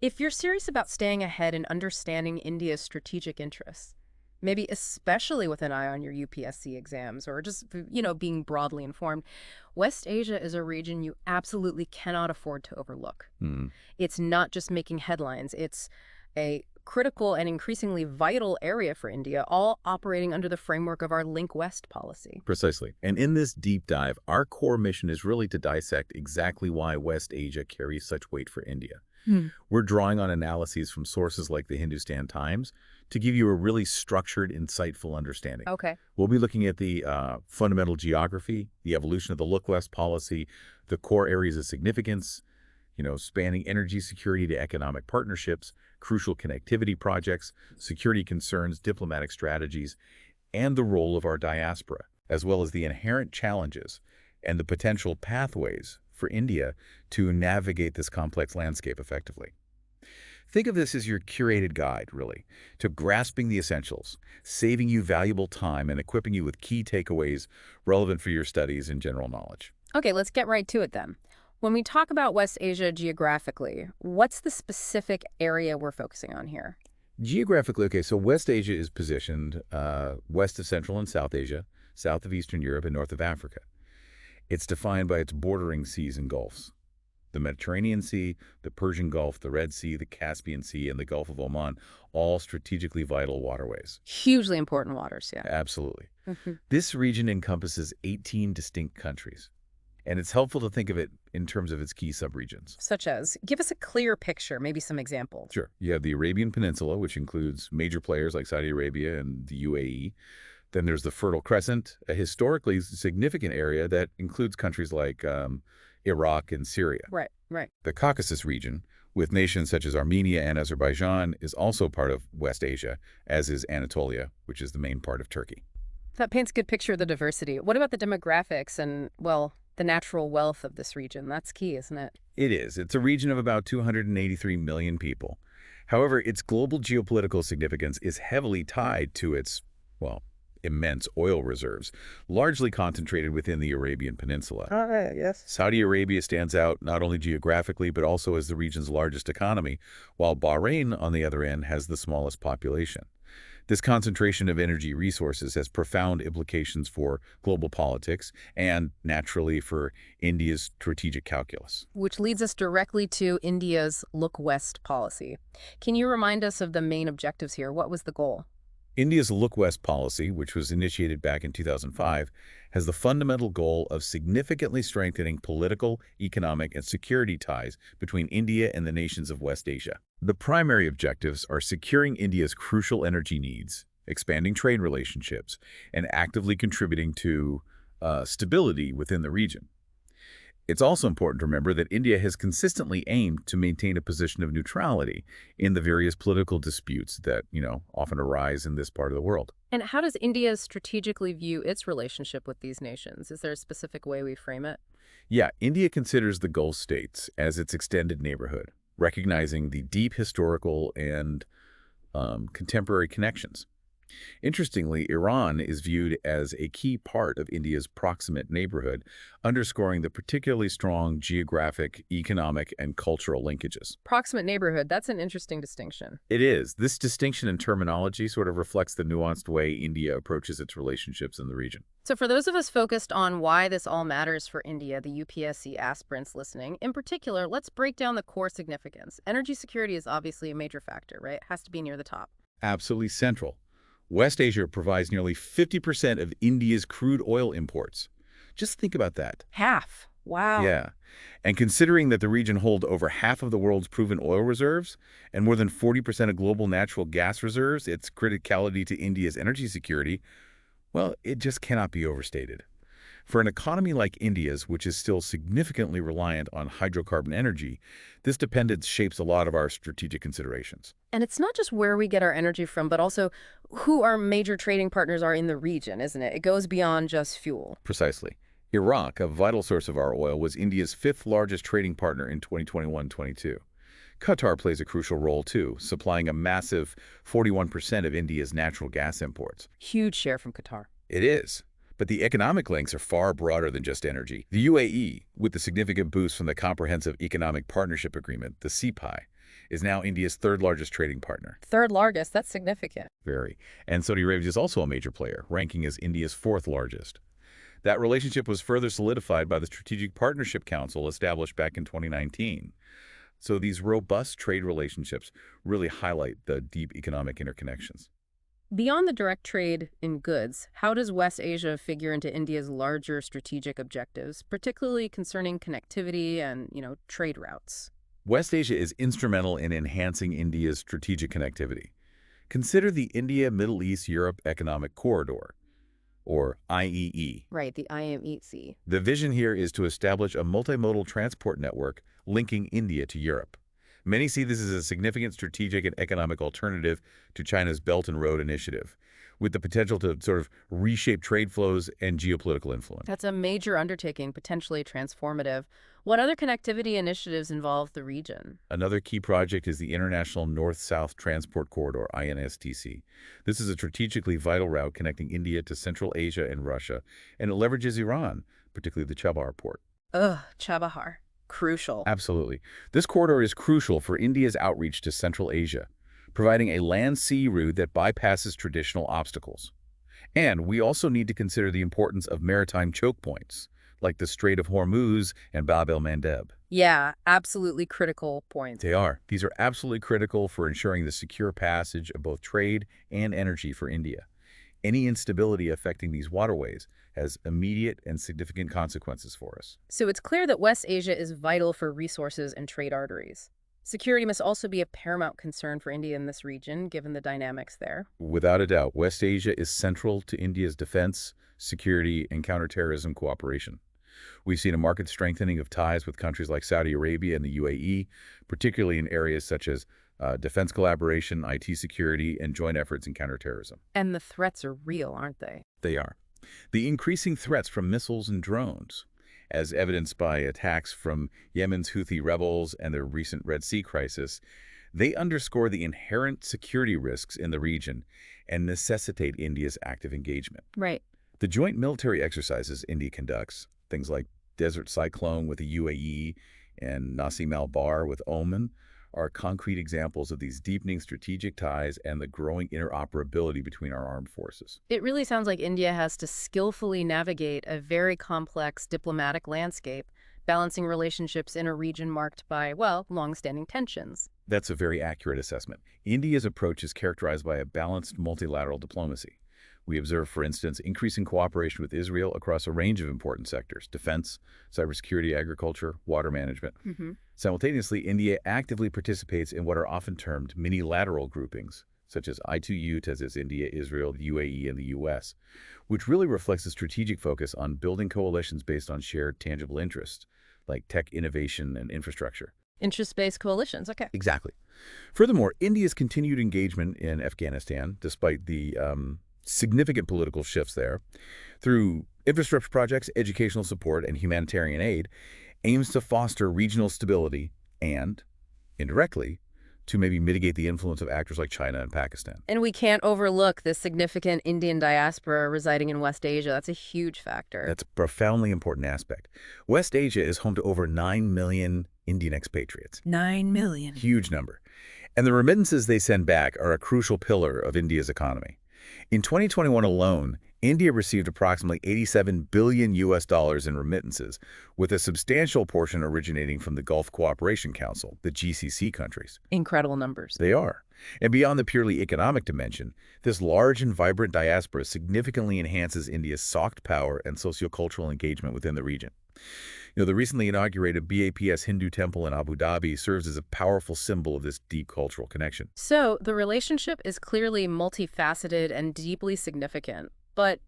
If you're serious about staying ahead and understanding India's strategic interests, maybe especially with an eye on your UPSC exams or just, being broadly informed, West Asia is a region you absolutely cannot afford to overlook. Hmm. It's not just making headlines, it's a critical and increasingly vital area for India, all operating under the framework of our Link West policy. Precisely. And in this deep dive, our core mission is really to dissect exactly why West Asia carries such weight for India. We're drawing on analyses from sources like the Hindustan Times to give you a really structured, insightful understanding. Okay. We'll be looking at the fundamental geography, the evolution of the Look West policy, the core areas of significance, spanning energy security to economic partnerships, crucial connectivity projects, security concerns, diplomatic strategies, and the role of our diaspora, as well as the inherent challenges and the potential pathways for India to navigate this complex landscape effectively. Think of this as your curated guide, really, to grasping the essentials, saving you valuable time, and equipping you with key takeaways relevant for your studies and general knowledge. Okay, let's get right to it then. When we talk about West Asia geographically, what's the specific area we're focusing on here? Geographically, okay, so West Asia is positioned west of Central and South Asia, south of Eastern Europe, and north of Africa. It's defined by its bordering seas and gulfs. The Mediterranean Sea, the Persian Gulf, the Red Sea, the Caspian Sea, and the Gulf of Oman, all strategically vital waterways. Hugely important waters, yeah. Absolutely. hmm This region encompasses 18 distinct countries, and it's helpful to think of it in terms of its key subregions. Such as, give us a clear picture, maybe some examples. Sure. You have the Arabian Peninsula, which includes major players like Saudi Arabia and the UAE. Then there's the Fertile Crescent, a historically significant area that includes countries like Iraq and Syria. Right. The Caucasus region, with nations such as Armenia and Azerbaijan, is also part of West Asia, as is Anatolia, which is the main part of Turkey. That paints a good picture of the diversity. What about the demographics and, well, the natural wealth of this region? That's key, isn't it? It is. It's a region of about 283 million people. However, its global geopolitical significance is heavily tied to its, immense oil reserves, largely concentrated within the Arabian Peninsula. Yes. Saudi Arabia stands out not only geographically, but also as the region's largest economy, while Bahrain, on the other end, has the smallest population. This concentration of energy resources has profound implications for global politics and, naturally, for India's strategic calculus. Which leads us directly to India's Look West policy. Can you remind us of the main objectives here? What was the goal? India's Look West policy, which was initiated back in 2005, has the fundamental goal of significantly strengthening political, economic, and security ties between India and the nations of West Asia. The primary objectives are securing India's crucial energy needs, expanding trade relationships, and actively contributing to stability within the region. It's also important to remember that India has consistently aimed to maintain a position of neutrality in the various political disputes that, often arise in this part of the world. And how does India strategically view its relationship with these nations? Is there a specific way we frame it? Yeah, India considers the Gulf states as its extended neighborhood, recognizing the deep historical and contemporary connections. Interestingly, Iran is viewed as a key part of India's proximate neighborhood, underscoring the particularly strong geographic, economic, and cultural linkages. Proximate neighborhood, that's an interesting distinction. It is. This distinction in terminology sort of reflects the nuanced way India approaches its relationships in the region. So for those of us focused on why this all matters for India, the UPSC aspirants listening, in particular, let's break down the core significance. Energy security is obviously a major factor, right? It has to be near the top. Absolutely central. West Asia provides nearly 50% of India's crude oil imports. Just think about that. Half. Wow. Yeah. And considering that the region holds over half of the world's proven oil reserves and more than 40% of global natural gas reserves, its criticality to India's energy security, it just cannot be overstated. For an economy like India's, which is still significantly reliant on hydrocarbon energy, this dependence shapes a lot of our strategic considerations. And it's not just where we get our energy from, but also who our major trading partners are in the region, isn't it? It goes beyond just fuel. Precisely. Iraq, a vital source of our oil, was India's fifth largest trading partner in 2021-22. Qatar plays a crucial role, too, supplying a massive 41% of India's natural gas imports. Huge share from Qatar. It is. But the economic links are far broader than just energy. The UAE, with the significant boost from the Comprehensive Economic Partnership Agreement, the CEPI, is now India's third largest trading partner. Third largest, that's significant. Very. And Saudi Arabia is also a major player, ranking as India's fourth largest. That relationship was further solidified by the Strategic Partnership Council established back in 2019. So these robust trade relationships really highlight the deep economic interconnections. Beyond the direct trade in goods, how does West Asia figure into India's larger strategic objectives, particularly concerning connectivity and, trade routes? West Asia is instrumental in enhancing India's strategic connectivity. Consider the India-Middle East-Europe Economic Corridor, or IEE. Right, the IMEEC. The vision here is to establish a multimodal transport network linking India to Europe. Many see this as a significant strategic and economic alternative to China's Belt and Road Initiative, with the potential to sort of reshape trade flows and geopolitical influence. That's a major undertaking, potentially transformative. What other connectivity initiatives involve the region? Another key project is the International North-South Transport Corridor, INSTC. This is a strategically vital route connecting India to Central Asia and Russia, and it leverages Iran, particularly the Chabahar port. Chabahar. Crucial. Absolutely. This corridor is crucial for India's outreach to Central Asia, providing a land-sea route that bypasses traditional obstacles. And we also need to consider the importance of maritime choke points, like the Strait of Hormuz and Bab el-Mandeb. Yeah, absolutely critical points. They are. These are absolutely critical for ensuring the secure passage of both trade and energy for India. Any instability affecting these waterways has immediate and significant consequences for us. So it's clear that West Asia is vital for resources and trade arteries. Security must also be a paramount concern for India in this region, given the dynamics there. Without a doubt, West Asia is central to India's defense, security, and counterterrorism cooperation. We've seen a marked strengthening of ties with countries like Saudi Arabia and the UAE, particularly in areas such as defense collaboration, IT security, and joint efforts in counterterrorism. And the threats are real, aren't they? They are. The increasing threats from missiles and drones, as evidenced by attacks from Yemen's Houthi rebels and the recent Red Sea crisis, they underscore the inherent security risks in the region and necessitate India's active engagement. Right. The joint military exercises India conducts, things like Desert Cyclone with the UAE and Nasim al-Bar with Oman, are concrete examples of these deepening strategic ties and the growing interoperability between our armed forces. It really sounds like India has to skillfully navigate a very complex diplomatic landscape, balancing relationships in a region marked by, long-standing tensions. That's a very accurate assessment. India's approach is characterized by a balanced multilateral diplomacy. We observe, for instance, increasing cooperation with Israel across a range of important sectors: defense, cybersecurity, agriculture, water management. Simultaneously, India actively participates in what are often termed mini-lateral groupings, such as I2U, as India, Israel, the UAE, and the U.S., which really reflects a strategic focus on building coalitions based on shared tangible interests, like tech innovation and infrastructure. Interest-based coalitions, okay. Exactly. Furthermore, India's continued engagement in Afghanistan, despite the significant political shifts there, through infrastructure projects, educational support, and humanitarian aid, aims to foster regional stability and, indirectly, to maybe mitigate the influence of actors like China and Pakistan. And we can't overlook the significant Indian diaspora residing in West Asia. That's a huge factor. That's a profoundly important aspect. West Asia is home to over 9 million Indian expatriates. 9 million. Huge number. And the remittances they send back are a crucial pillar of India's economy. In 2021 alone, India received approximately $87 billion in remittances, with a substantial portion originating from the Gulf Cooperation Council, the GCC countries. Incredible numbers. They are. And beyond the purely economic dimension, this large and vibrant diaspora significantly enhances India's soft power and sociocultural engagement within the region. The recently inaugurated BAPS Hindu temple in Abu Dhabi serves as a powerful symbol of this deep cultural connection. So the relationship is clearly multifaceted and deeply significant, but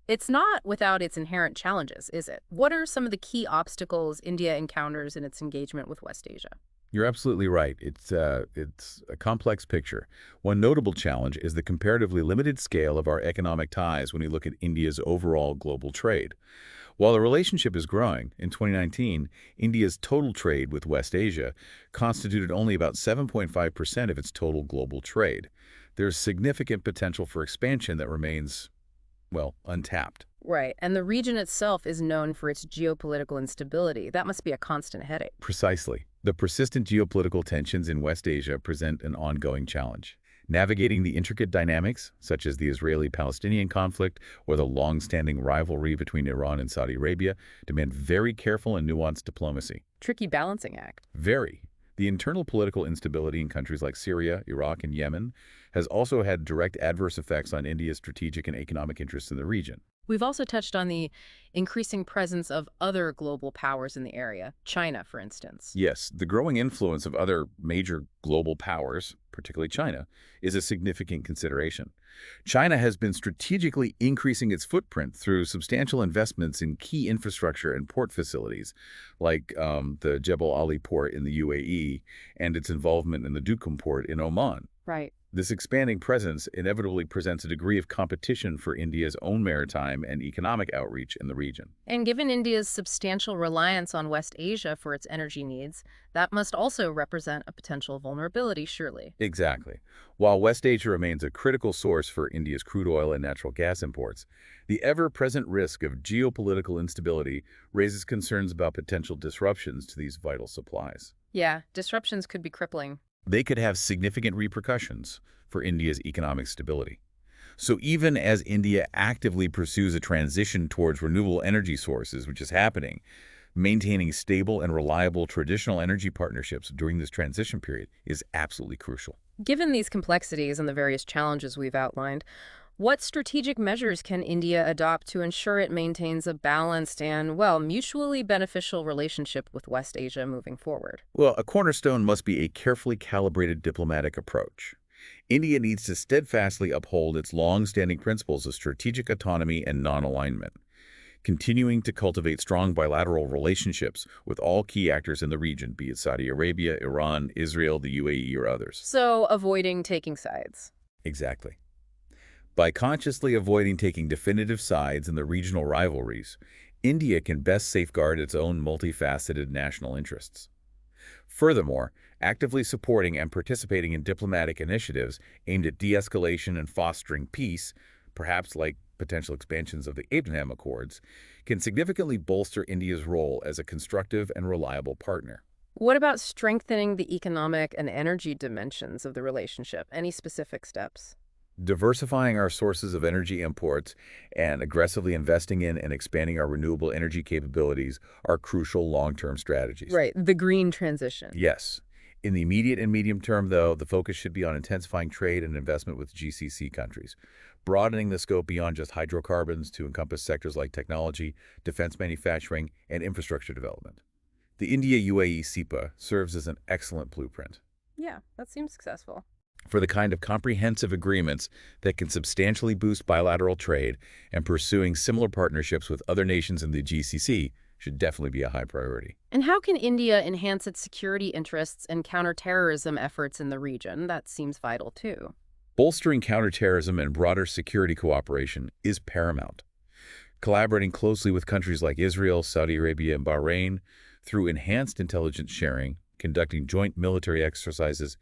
it's not without its inherent challenges, is it? What are some of the key obstacles India encounters in its engagement with West Asia? You're absolutely right. It's a complex picture. One notable challenge is the comparatively limited scale of our economic ties when we look at India's overall global trade. While the relationship is growing, in 2019, India's total trade with West Asia constituted only about 7.5% of its total global trade. There's significant potential for expansion that remains, untapped. Right. And the region itself is known for its geopolitical instability. That must be a constant headache. Precisely. The persistent geopolitical tensions in West Asia present an ongoing challenge. Navigating the intricate dynamics, such as the Israeli-Palestinian conflict or the long-standing rivalry between Iran and Saudi Arabia, demand very careful and nuanced diplomacy. Tricky balancing act. Very. The internal political instability in countries like Syria, Iraq, and Yemen has also had direct adverse effects on India's strategic and economic interests in the region. We've also touched on the increasing presence of other global powers in the area, China, for instance. Yes, the growing influence of other major global powers, particularly China, is a significant consideration. China has been strategically increasing its footprint through substantial investments in key infrastructure and port facilities, like the Jebel Ali port in the UAE and its involvement in the Duqm port in Oman. Right. This expanding presence inevitably presents a degree of competition for India's own maritime and economic outreach in the region. And given India's substantial reliance on West Asia for its energy needs, that must also represent a potential vulnerability, surely. Exactly. While West Asia remains a critical source for India's crude oil and natural gas imports, the ever-present risk of geopolitical instability raises concerns about potential disruptions to these vital supplies. Yeah, disruptions could be crippling. They could have significant repercussions for India's economic stability. So even as India actively pursues a transition towards renewable energy sources, which is happening, maintaining stable and reliable traditional energy partnerships during this transition period is absolutely crucial. Given these complexities and the various challenges we've outlined, what strategic measures can India adopt to ensure it maintains a balanced and, well, mutually beneficial relationship with West Asia moving forward? Well, a cornerstone must be a carefully calibrated diplomatic approach. India needs to steadfastly uphold its long-standing principles of strategic autonomy and non-alignment, continuing to cultivate strong bilateral relationships with all key actors in the region, be it Saudi Arabia, Iran, Israel, the UAE, or others. So, avoiding taking sides. Exactly. By consciously avoiding taking definitive sides in the regional rivalries, India can best safeguard its own multifaceted national interests. Furthermore, actively supporting and participating in diplomatic initiatives aimed at de-escalation and fostering peace, perhaps like potential expansions of the Abraham Accords, can significantly bolster India's role as a constructive and reliable partner. What about strengthening the economic and energy dimensions of the relationship? Any specific steps? Diversifying our sources of energy imports and aggressively investing in and expanding our renewable energy capabilities are crucial long-term strategies. Right, the green transition. Yes. In the immediate and medium term, though, the focus should be on intensifying trade and investment with GCC countries, broadening the scope beyond just hydrocarbons to encompass sectors like technology, defense manufacturing, and infrastructure development. The India-UAE CEPA serves as an excellent blueprint Yeah, that seems successful. for the kind of comprehensive agreements that can substantially boost bilateral trade, and pursuing similar partnerships with other nations in the GCC should definitely be a high priority. And how can India enhance its security interests and counterterrorism efforts in the region? That seems vital, too. Bolstering counterterrorism and broader security cooperation is paramount. Collaborating closely with countries like Israel, Saudi Arabia, and Bahrain through enhanced intelligence sharing, conducting joint military exercises,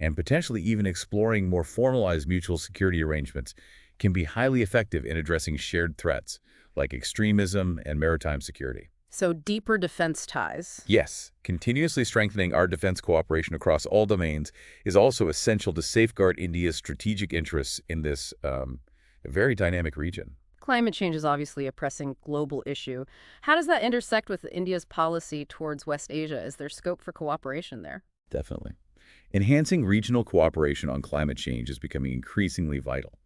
and potentially even exploring more formalized mutual security arrangements can be highly effective in addressing shared threats like extremism and maritime security. So deeper defense ties. Yes, continuously strengthening our defense cooperation across all domains is also essential to safeguard India's strategic interests in this very dynamic region. Climate change is obviously a pressing global issue. How does that intersect with India's policy towards West Asia? Is there scope for cooperation there? Definitely. Enhancing regional cooperation on climate change is becoming increasingly vital.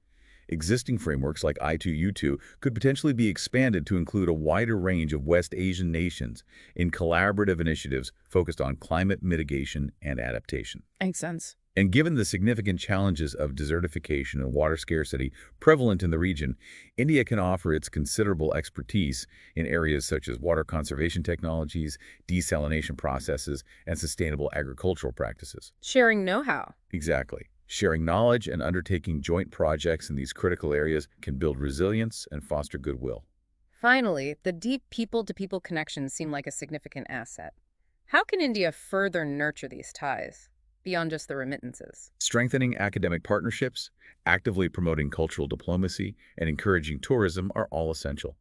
Existing frameworks like I2U2 could potentially be expanded to include a wider range of West Asian nations in collaborative initiatives focused on climate mitigation and adaptation. Makes sense. And given the significant challenges of desertification and water scarcity prevalent in the region, India can offer its considerable expertise in areas such as water conservation technologies, desalination processes, and sustainable agricultural practices. Sharing know-how. Exactly. Sharing knowledge and undertaking joint projects in these critical areas can build resilience and foster goodwill. Finally, the deep people-to-people connections seem like a significant asset. How can India further nurture these ties? beyond just the remittances. Strengthening academic partnerships, actively promoting cultural diplomacy, and encouraging tourism are all essential.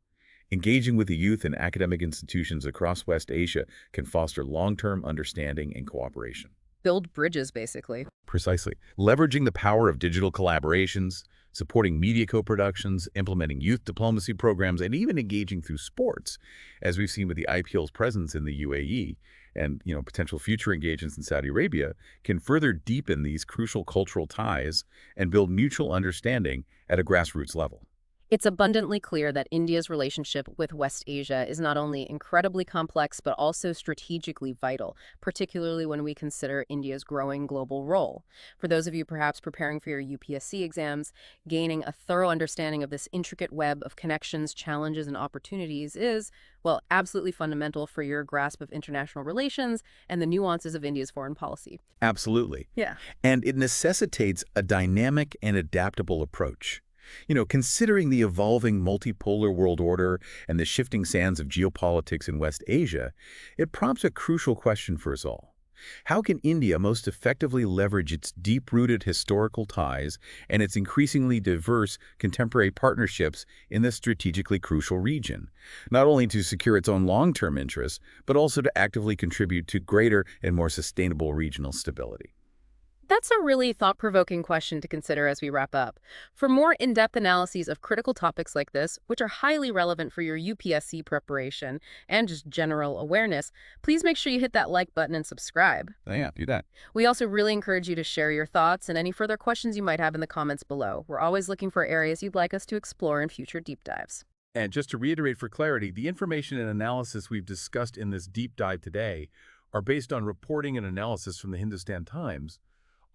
Engaging with the youth in academic institutions across West Asia can foster long-term understanding and cooperation. Build bridges, basically. Precisely. Leveraging the power of digital collaborations, supporting media co-productions, implementing youth diplomacy programs, and even engaging through sports, as we've seen with the IPL's presence in the UAE and potential future engagements in Saudi Arabia, can further deepen these crucial cultural ties and build mutual understanding at a grassroots level. It's abundantly clear that India's relationship with West Asia is not only incredibly complex, but also strategically vital, particularly when we consider India's growing global role. For those of you perhaps preparing for your UPSC exams, gaining a thorough understanding of this intricate web of connections, challenges, and opportunities is, well, absolutely fundamental for your grasp of international relations and the nuances of India's foreign policy. Absolutely. Yeah. And it necessitates a dynamic and adaptable approach. Considering the evolving multipolar world order and the shifting sands of geopolitics in West Asia, it prompts a crucial question for us all. How can India most effectively leverage its deep-rooted historical ties and its increasingly diverse contemporary partnerships in this strategically crucial region, not only to secure its own long-term interests, but also to actively contribute to greater and more sustainable regional stability? That's a really thought-provoking question to consider as we wrap up. For more in-depth analyses of critical topics like this, which are highly relevant for your UPSC preparation and just general awareness, please make sure you hit that like button and subscribe. Yeah, do that. We also really encourage you to share your thoughts and any further questions you might have in the comments below. We're always looking for areas you'd like us to explore in future deep dives. And just to reiterate for clarity, the information and analysis we've discussed in this deep dive today are based on reporting and analysis from the Hindustan Times,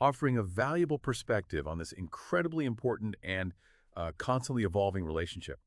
offering a valuable perspective on this incredibly important and constantly evolving relationship.